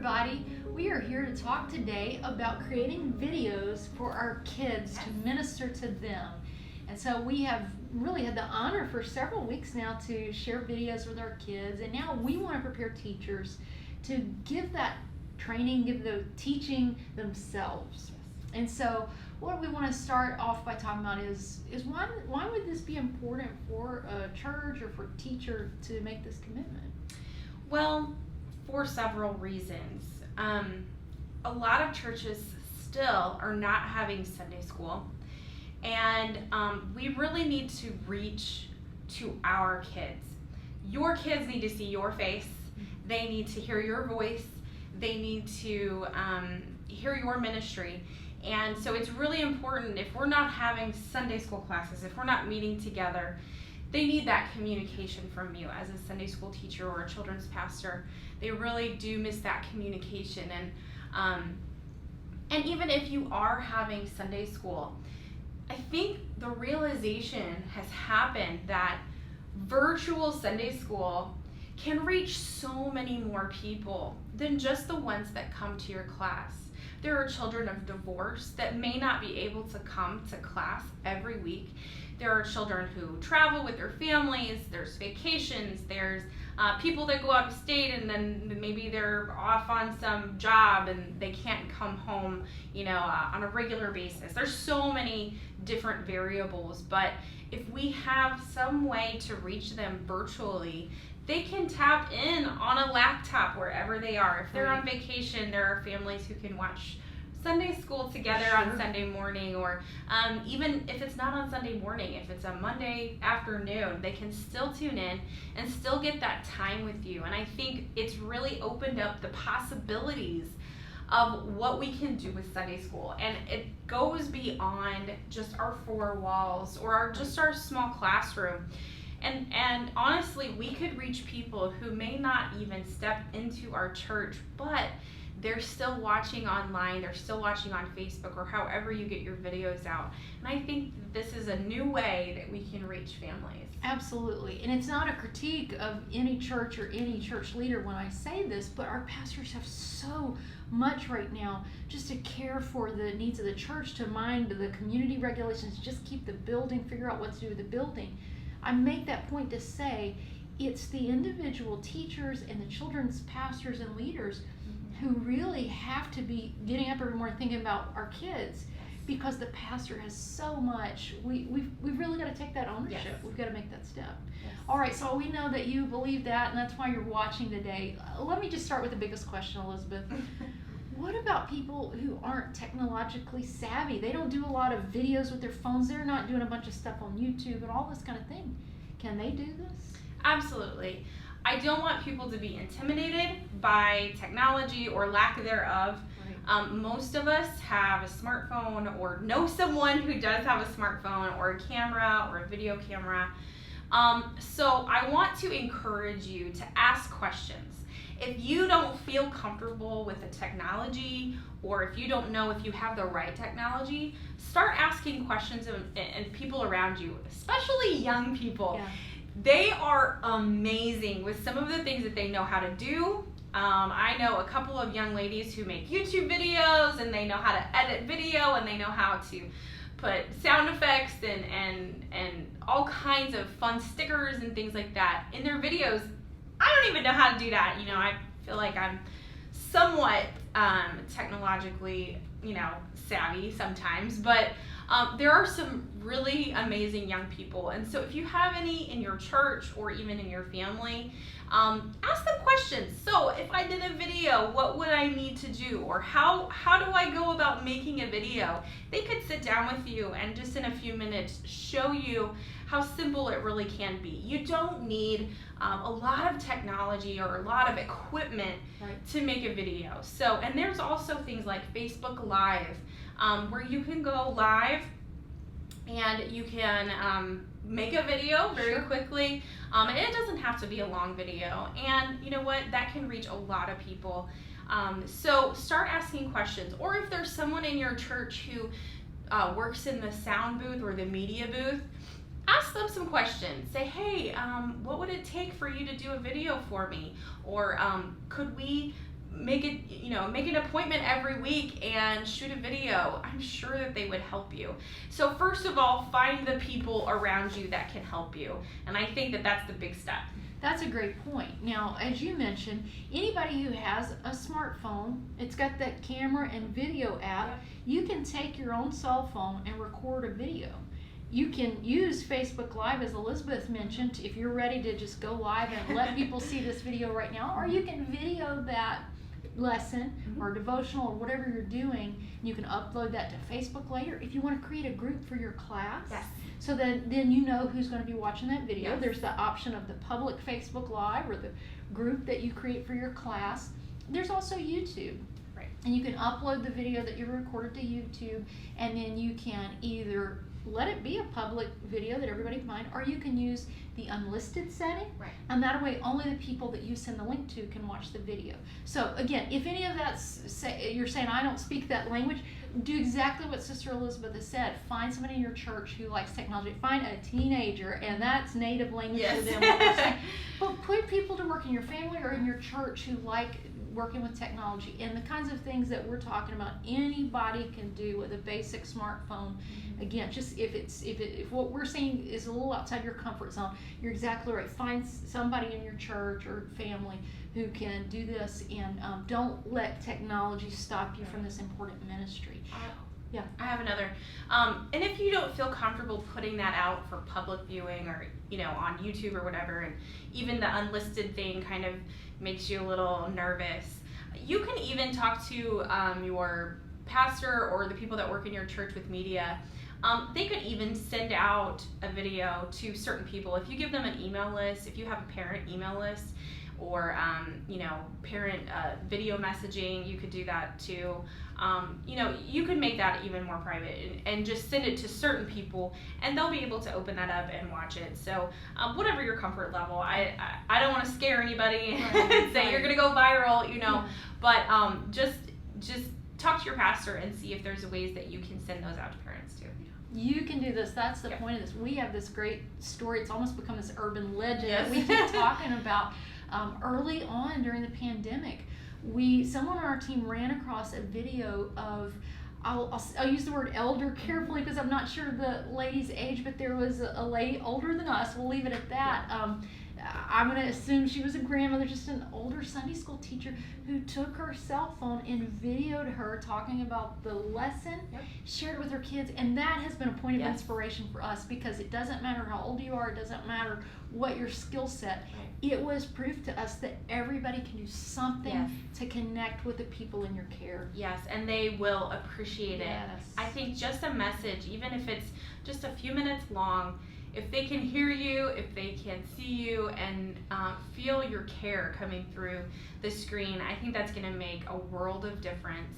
everybody. We are here to talk today about creating videos for our kids to minister to them. And so we have really had the honor for several weeks now to share videos with our kids, and now we want to prepare teachers to give that training, give the teaching themselves. And so what we want to start off by talking about is why would this be important for a church or for a teacher to make this commitment? Well, for several reasons. A lot of churches still are not having Sunday school, and we really need to reach to our kids. Your kids need to see your face. They need to hear your voice. They need to hear your ministry. And so it's really important, if we're not having Sunday school classes, if we're not meeting together, they need that communication from you as a Sunday school teacher or a children's pastor. They really do miss that communication. And even if you are having Sunday school, I think the realization has happened that virtual Sunday school can reach so many more people than just the ones that come to your class. There are children of divorce that may not be able to come to class every week. There are children who travel with their families, there's vacations, there's people that go out of state and then maybe they're off on some job and they can't come home, on a regular basis. There's so many different variables, but if we have some way to reach them virtually, they can tap in on a laptop wherever they are. If they're on vacation, there are families who can watch Sunday school together on Sunday morning, or even if it's not on Sunday morning, if it's a Monday afternoon, they can still tune in and still get that time with you. And I think it's really opened up the possibilities of what we can do with Sunday school. And it goes beyond just our four walls or just our small classroom. And honestly, we could reach people who may not even step into our church, but they're still watching online, they're still watching on Facebook or however you get your videos out. And I think this is a new way that we can reach families. Absolutely. And it's not a critique of any church or any church leader when I say this, but our pastors have so much right now just to care for the needs of the church, to mind the community regulations, just keep the building, figure out what to do with the building. I make that point to say it's the individual teachers and the children's pastors and leaders who really have to be getting up every morning thinking about our kids, because the pastor has so much. We've really got to take that ownership. Yes. We've got to make that step. Yes. All right, so we know that you believe that, and that's why you're watching today. Let me just start with the biggest question, Elizabeth. What about people who aren't technologically savvy? They don't do a lot of videos with their phones. They're not doing a bunch of stuff on YouTube and all this kind of thing. Can they do this? Absolutely. I don't want people to be intimidated by technology or lack thereof. Right. Most of us have a smartphone or know someone who does have a smartphone or a camera or a video camera. So I want to encourage you to ask questions. If you don't feel comfortable with the technology, or if you don't know if you have the right technology, start asking questions and people around you, especially young people. Yeah. They are amazing with some of the things that they know how to do. I know a couple of young ladies who make YouTube videos, and they know how to edit video, and they know how to put sound effects and all kinds of fun stickers and things like that in their videos. I don't even know how to do that. I feel like I'm somewhat technologically, savvy sometimes, but there are some really amazing young people. And so if you have any in your church or even in your family, ask them questions. So if I did a video, what would I need to do? Or how do I go about making a video? They could sit down with you and just in a few minutes show you how simple it really can be. You don't need a lot of technology or a lot of equipment to make a video. So, and there's also things like Facebook Live, where you can go live and you can make a video very quickly, and it doesn't have to be a long video. And you know what? That can reach a lot of people. So start asking questions. Or if there's someone in your church who works in the sound booth or the media booth, ask them some questions. Say, hey, what would it take for you to do a video for me? Or could we make an appointment every week and shoot a video. I'm sure that they would help you. So first of all, find the people around you that can help you. And I think that that's the big step. That's a great point. Now, as you mentioned, anybody who has a smartphone, it's got that camera and video app, you can take your own cell phone and record a video. You can use Facebook Live, as Elizabeth mentioned, if you're ready to just go live and let people see this video right now, or you can video that lesson or devotional or whatever you're doing. You can upload that to Facebook later. If you want to create a group for your class, so then you know who's going to be watching that video. There's the option of the public Facebook Live or the group that you create for your class. There's also YouTube. And you can upload the video that you recorded to YouTube, and then you can either let it be a public video that everybody can find, or you can use the unlisted setting, and that way only the people that you send the link to can watch the video. So again, if any of that's you're saying I don't speak that language, do exactly what Sister Elizabeth has said. Find somebody in your church who likes technology. Find a teenager, and that's native language to them. What they're saying. But put people to work in your family or in your church who like working with technology, and the kinds of things that we're talking about anybody can do with a basic smartphone. Again, just if what we're saying is a little outside your comfort zone, you're exactly right. Find somebody in your church or family who can do this, and don't let technology stop you from this important ministry. I have another. And if you don't feel comfortable putting that out for public viewing, or on YouTube or whatever, and even the unlisted thing kind of makes you a little nervous, you can even talk to your pastor or the people that work in your church with media. They could even send out a video to certain people. If you give them an email list, if you have a parent email list, or parent video messaging, you could do that too. You could make that even more private and just send it to certain people, and they'll be able to open that up and watch it. So whatever your comfort level, I don't want to scare anybody and say you're gonna go viral, but just talk to your pastor and see if there's ways that you can send those out to parents too. You can do this. That's the point of this. We have this great story. It's almost become this urban legend that we keep talking about. Early on during the pandemic, someone on our team ran across a video of, I'll use the word elder carefully because I'm not sure the lady's age, but there was a lady older than us. We'll leave it at that. I'm going to assume she was a grandmother, just an older Sunday school teacher who took her cell phone and videoed her talking about the lesson, shared it with her kids, and that has been a point of inspiration for us, because it doesn't matter how old you are, it doesn't matter what your skill set. It was proof to us that everybody can do something to connect with the people in your care. Yes, and they will appreciate it. I think just a message, even if it's just a few minutes long, if they can hear you, if they can see you, and feel your care coming through the screen, I think that's going to make a world of difference.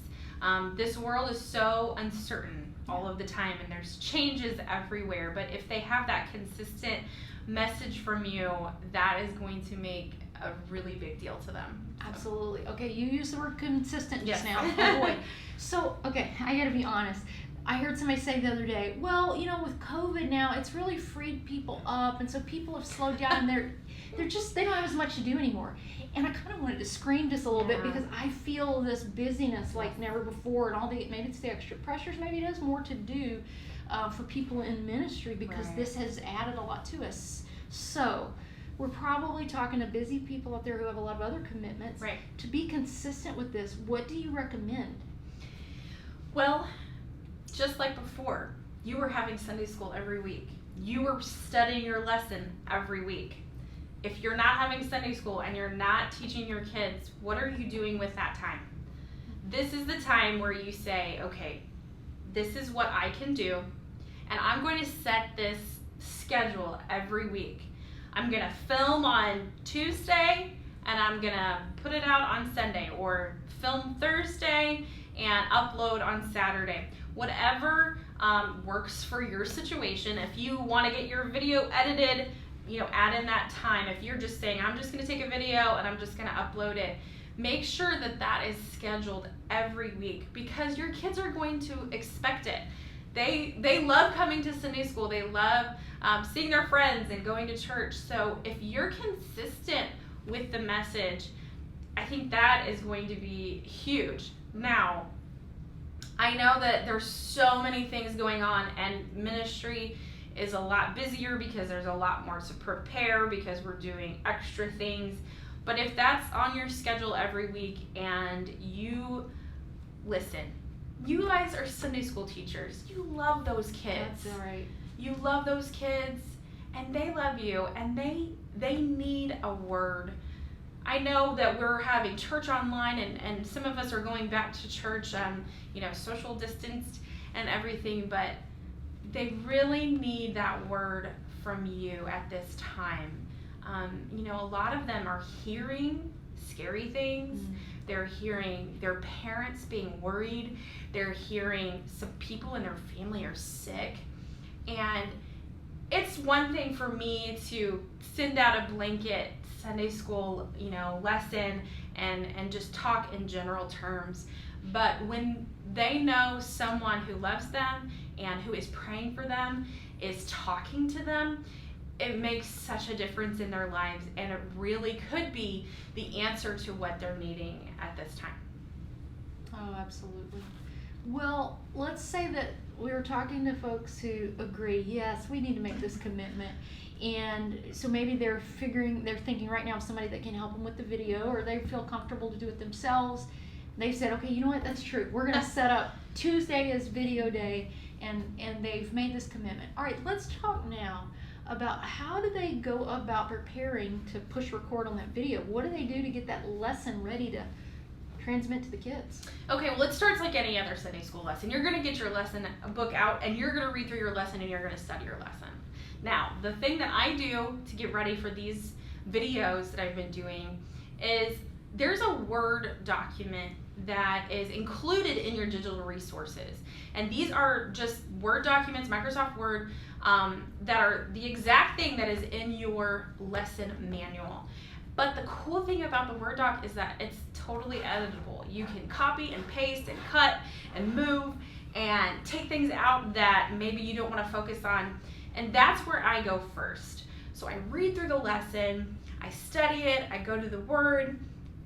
This world is so uncertain all of the time, and there's changes everywhere, but if they have that consistent message from you, that is going to make a really big deal to them. Absolutely. Okay, you used the word consistent just now. Oh boy. So, okay, I gotta be honest. I heard somebody say the other day, well, with COVID now, it's really freed people up, and so people have slowed down, and they don't have as much to do anymore. And I kind of wanted to scream just a little bit, because I feel this busyness like never before, and maybe it's the extra pressures, maybe it is more to do for people in ministry, because this has added a lot to us. So we're probably talking to busy people out there who have a lot of other commitments. To be consistent with this, what do you recommend? Well, just like before, you were having Sunday school every week. You were studying your lesson every week. If you're not having Sunday school and you're not teaching your kids, what are you doing with that time? This is the time where you say, okay, this is what I can do, and I'm going to set this schedule every week. I'm going to film on Tuesday, and I'm going to put it out on Sunday, or film Thursday and upload on Saturday. Whatever works for your situation. If you want to get your video edited, add in that time. If you're just saying, I'm just going to take a video and I'm just going to upload it, make sure that is scheduled every week, because your kids are going to expect it. They love coming to Sunday school. They love seeing their friends and going to church. So if you're consistent with the message, I think that is going to be huge. Now, I know that there's so many things going on, and ministry is a lot busier because there's a lot more to prepare because we're doing extra things. But if that's on your schedule every week and you listen, you guys are Sunday school teachers. You love those kids. That's all right. You love those kids, and they love you, and they need a word. I know that we're having church online, and some of us are going back to church, social distanced and everything, but they really need that word from you at this time. A lot of them are hearing scary things. They're hearing their parents being worried. They're hearing some people in their family are sick. And it's one thing for me to send out a blanket Sunday school, lesson and just talk in general terms. But when they know someone who loves them and who is praying for them, is talking to them, it makes such a difference in their lives, and it really could be the answer to what they're needing at this time. Oh, absolutely. Well, let's say that we were talking to folks who agree, yes, we need to make this commitment. And so maybe they're thinking right now of somebody that can help them with the video, or they feel comfortable to do it themselves. They've said, okay, you know what, that's true. We're going to set up Tuesday as video day, and they've made this commitment. All right, let's talk now about how do they go about preparing to push record on that video. What do they do to get that lesson ready to transmit to the kids? Okay, well, it starts like any other Sunday school lesson. You're going to get your lesson book out, and you're going to read through your lesson, and you're going to study your lesson. Now, the thing that I do to get ready for these videos that I've been doing is there's a Word document that is included in your digital resources. And these are just Word documents, Microsoft Word, that are the exact thing that is in your lesson manual. But the cool thing about the Word doc is that it's totally editable. You can copy and paste and cut and move and take things out that maybe you don't want to focus on. And that's where I go first. So I read through the lesson, I study it, I go to the Word,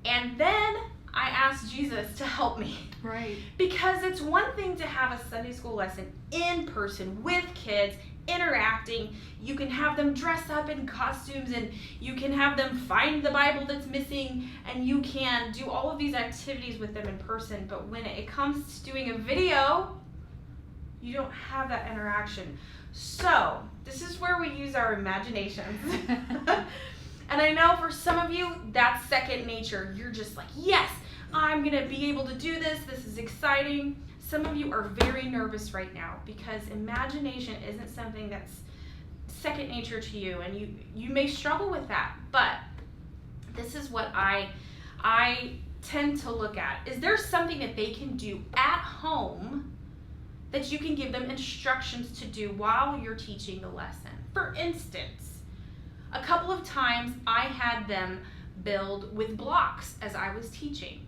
and then I ask Jesus to help me. Right. Because it's one thing to have a Sunday school lesson in person with kids, interacting. You can have them dress up in costumes, and you can have them find the Bible that's missing, and you can do all of these activities with them in person. But when it comes to doing a video, you don't have that interaction. So this is where we use our imaginations. And I know for some of you, that's second nature. You're just like, yes, I'm going to be able to do this. This is exciting. Some of you are very nervous right now because imagination isn't something that's second nature to you, and you may struggle with that. But this is what I tend to look at. Is there something that they can do at home that you can give them instructions to do while you're teaching the lesson? For instance, a couple of times I had them build with blocks as I was teaching.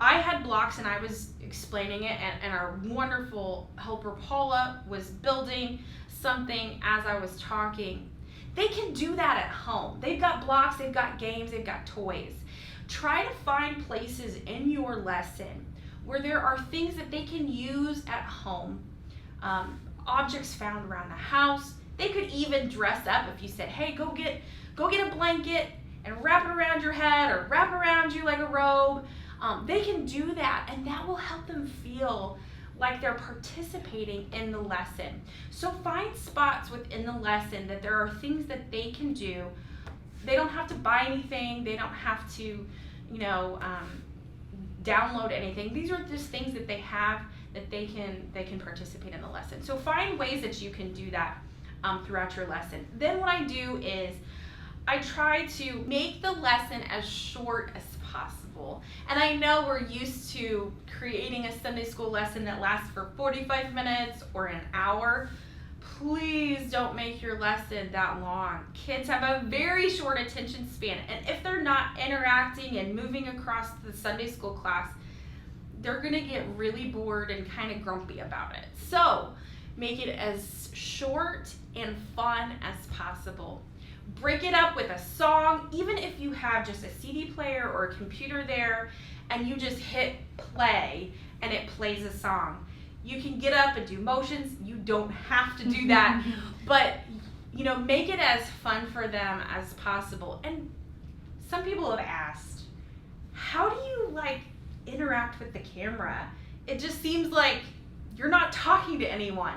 I had blocks and I was explaining it, and our wonderful helper Paula was building something as I was talking. They can do that at home. They've got blocks, they've got games, they've got toys. Try to find places in your lesson where there are things that they can use at home, objects found around the house. They could even dress up if you said, hey, go get a blanket and wrap it around your head or wrap around you like a robe. They can do that, and that will help them feel like they're participating in the lesson. So find spots within the lesson that there are things that they can do. They don't have to buy anything. They don't have to, download anything. These are just things that they have that they can participate in the lesson. So find ways that you can do that throughout your lesson. Then what I do is I try to make the lesson as short as possible. And I know we're used to creating a Sunday school lesson that lasts for 45 minutes or an hour. Please don't make your lesson that long. Kids have a very short attention span, and if they're not interacting and moving across the Sunday school class, they're gonna get really bored and kind of grumpy about it. So make it as short and fun as possible. break it up with a song, even if you have just a CD player or a computer there and you just hit play and it plays a song. You can get up and do motions. You don't have to do that, but make it as fun for them as possible. And some people have asked, how do you interact with the camera? It just seems like you're not talking to anyone.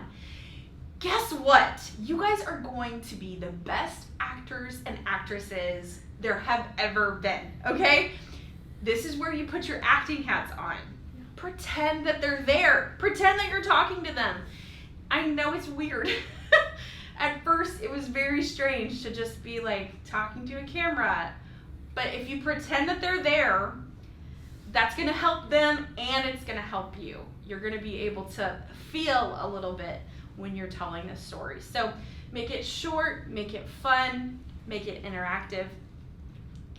Guess what? You guys are going to be the best actors and actresses there have ever been, okay? This is where you put your acting hats on. Pretend that they're there. Pretend that you're talking to them. I know it's weird. At first, it was very strange to just be talking to a camera. But if you pretend that they're there, that's going to help them and it's going to help you. You're going to be able to feel a little bit when you're telling the story. So make it short, make it fun, make it interactive.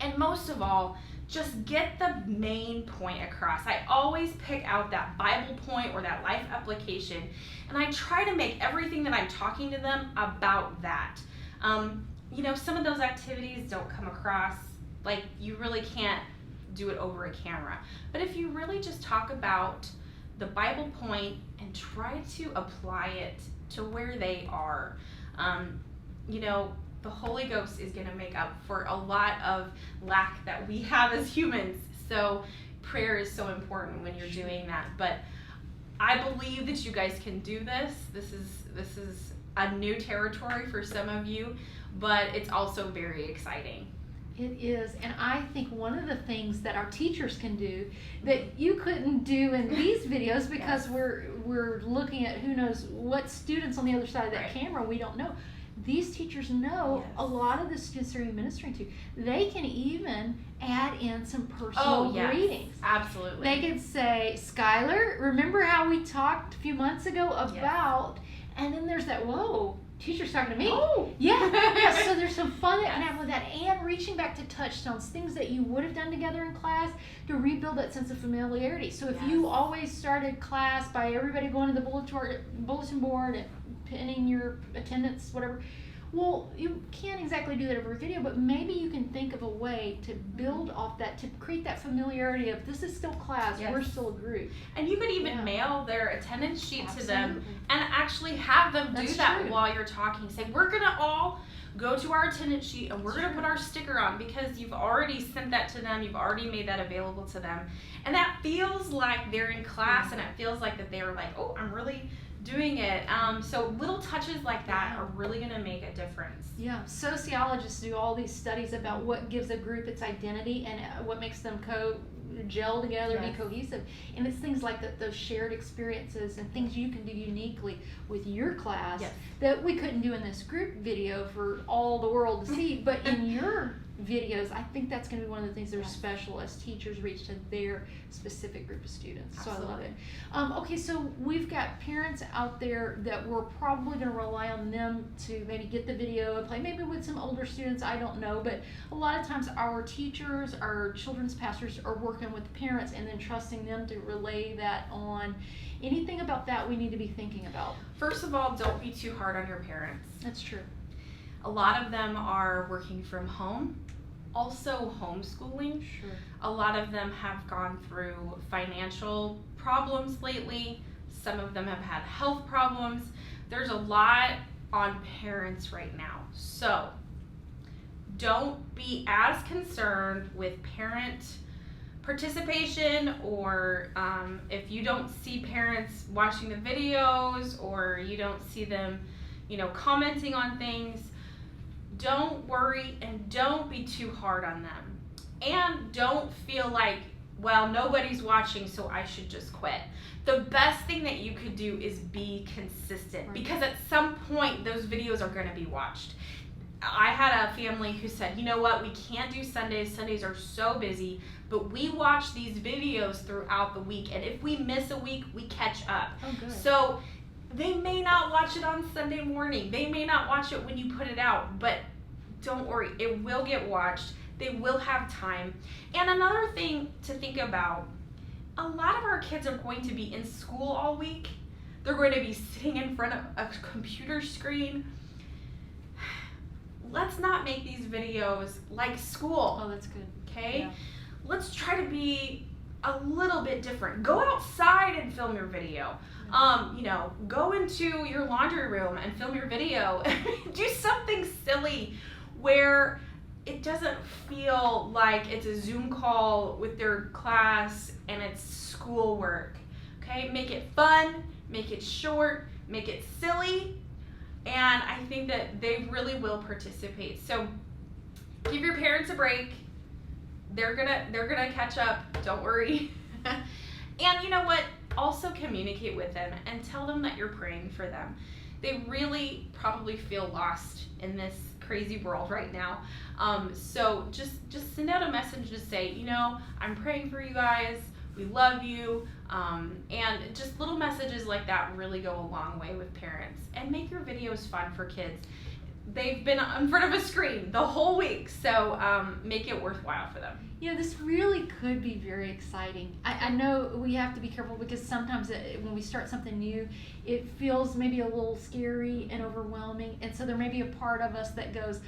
And most of all, just get the main point across. I always pick out that Bible point or that life application, and I try to make everything that I'm talking to them about that. Some of those activities don't come across, you really can't do it over a camera. But if you really just talk about the Bible point and try to apply it to where they are, the Holy Ghost is going to make up for a lot of lack that we have as humans. So prayer is so important when you're doing that. But I believe that you guys can do this. This is a new territory for some of you, but it's also very exciting. It is, and I think one of the things that our teachers can do that you couldn't do in these videos because we're looking at who knows what students on the other side of that camera, we don't know. These teachers know a lot of the students they're ministering to. They can even add in some personal greetings. Absolutely. They could say, Skylar, remember how we talked a few months ago about, and then there's that, whoa, teacher's talking to me. Oh. Yeah. So there's some fun that can happen with that, and reaching back to touchstones, things that you would have done together in class to rebuild that sense of familiarity. So if you always started class by everybody going to the bulletin board and pinning your attendance, whatever. Well, you can't exactly do that over video, but maybe you can think of a way to build off that, to create that familiarity of this is still class, we're still a group. And you could even mail their attendance sheet to them and actually have them do that while you're talking. Say, we're going to all go to our attendance sheet and we're going to put our sticker on because you've already sent that to them, you've already made that available to them. And that feels like they're in class and it feels like that they were oh, I'm really doing it. So little touches like that are really going to make a difference. Yeah, sociologists do all these studies about what gives a group its identity and what makes them gel together and be cohesive. And it's things like those shared experiences and things you can do uniquely with your class that we couldn't do in this group video for all the world to see. But in your videos, I think that's going to be one of the things that are special as teachers reach to their specific group of students. Absolutely. So I love it. Okay, so we've got parents out there that we're probably going to rely on them to maybe get the video and play, maybe with some older students, I don't know, but a lot of times our teachers, our children's pastors are working with the parents and then trusting them to relay that on. Anything about that we need to be thinking about? First of all, don't be too hard on your parents. That's true. A lot of them are working from home, also homeschooling. Sure. A lot of them have gone through financial problems lately. Some of them have had health problems. There's a lot on parents right now. So don't be as concerned with parent participation or if you don't see parents watching the videos or you don't see them, commenting on things. Don't worry and don't be too hard on them. And don't feel like, well, nobody's watching, so I should just quit. The best thing that you could do is be consistent because at some point those videos are going to be watched. I had a family who said, you know what, we can't do Sundays. Sundays are so busy, but we watch these videos throughout the week. And if we miss a week, we catch up. Oh, good. So they may not watch it on Sunday morning. They may not watch it when you put it out, but don't worry, it will get watched. They will have time. And another thing to think about, a lot of our kids are going to be in school all week. They're going to be sitting in front of a computer screen. let's not make these videos like school. Oh, that's good. Okay? Yeah. Let's try to be a little bit different. Go outside and film your video. Go into your laundry room and film your video. Do something silly where it doesn't feel like it's a Zoom call with their class and it's schoolwork. Okay? Make it fun, make it short, make it silly, and I think that they really will participate. So give your parents a break. They're gonna catch up. Don't worry. And you know what? Also communicate with them and tell them that you're praying for them. They really probably feel lost in this crazy world right now. So just send out a message to say, I'm praying for you guys. We love you. And just little messages like that really go a long way with parents. And make your videos fun for kids. They've been in front of a screen the whole week, so make it worthwhile for them. This really could be very exciting. I know we have to be careful because sometimes when we start something new, it feels maybe a little scary and overwhelming. And so there may be a part of us that goes,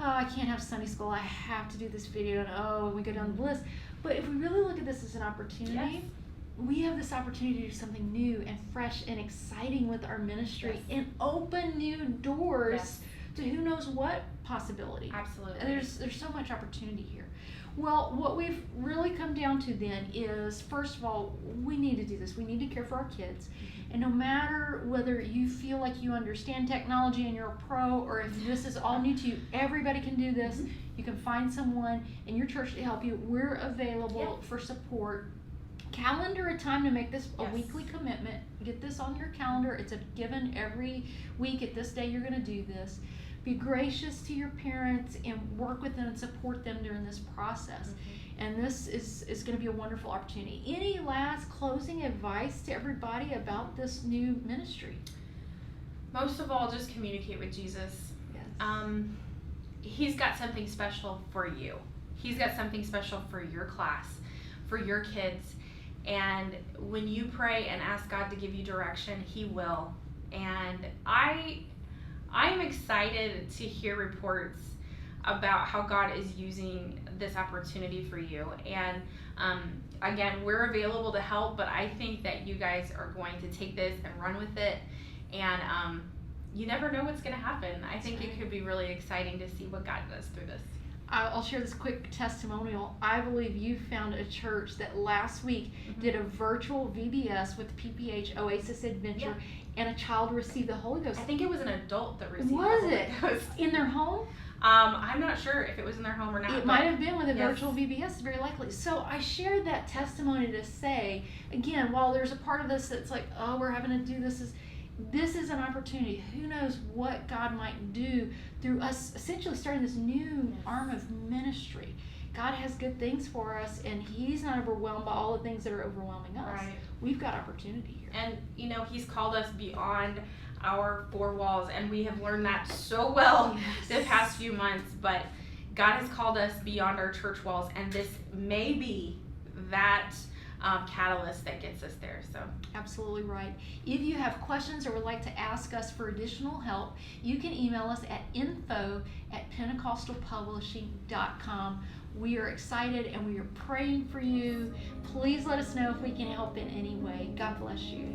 oh, I can't have Sunday school. I have to do this video. And we go down the list. But if we really look at this as an opportunity, yes, we have this opportunity to do something new and fresh and exciting with our ministry, yes, and open new doors, yes, to who knows what possibility. Absolutely. There's so much opportunity here. Well, what we've really come down to then is, first of all, we need to do this. We need to care for our kids. Mm-hmm. And no matter whether you feel like you understand technology and you're a pro, or if this is all new to you, everybody can do this. Mm-hmm. You can find someone in your church to help you. We're available, yep, for support. Calendar a time to make this a, yes, weekly commitment. Get this on your calendar. It's a given every week. At this day, you're going to do this. Be gracious to your parents and work with them and support them during this process. Mm-hmm. And this is going to be a wonderful opportunity. Any last closing advice to everybody about this new ministry? Most of all, just communicate with Jesus. Yes. He's got something special for you. He's got something special for your class, for your kids. And when you pray and ask God to give you direction, He will. And I'm excited to hear reports about how God is using this opportunity for you. And again, we're available to help, but I think that you guys are going to take this and run with it. And you never know what's going to happen. I think it could be really exciting to see what God does through this. I'll share this quick testimonial. I believe you found a church that last week, mm-hmm, did a virtual VBS with PPH Oasis Adventure, yeah, and a child received the Holy Ghost. I think it was an adult that received the Holy Ghost. Was it? In their home? I'm not sure if it was in their home or not. It might have been with a, yes, virtual VBS, very likely. So I shared that testimony to say, again, while there's a part of this that's like, oh, we're having to do this, this is an opportunity. Who knows what God might do through us essentially starting this new, yes, arm of ministry. God has good things for us, and He's not overwhelmed by all the things that are overwhelming us. Right. We've got opportunity here. And, He's called us beyond our four walls, and we have learned that so well, yes, the past few months. But God has called us beyond our church walls, and this may be that catalyst that gets us there. So absolutely right. If you have questions or would like to ask us for additional help, you can email us at info@pentecostalpublishing.com. We are excited and we are praying for you. Please let us know if we can help in any way. God bless you.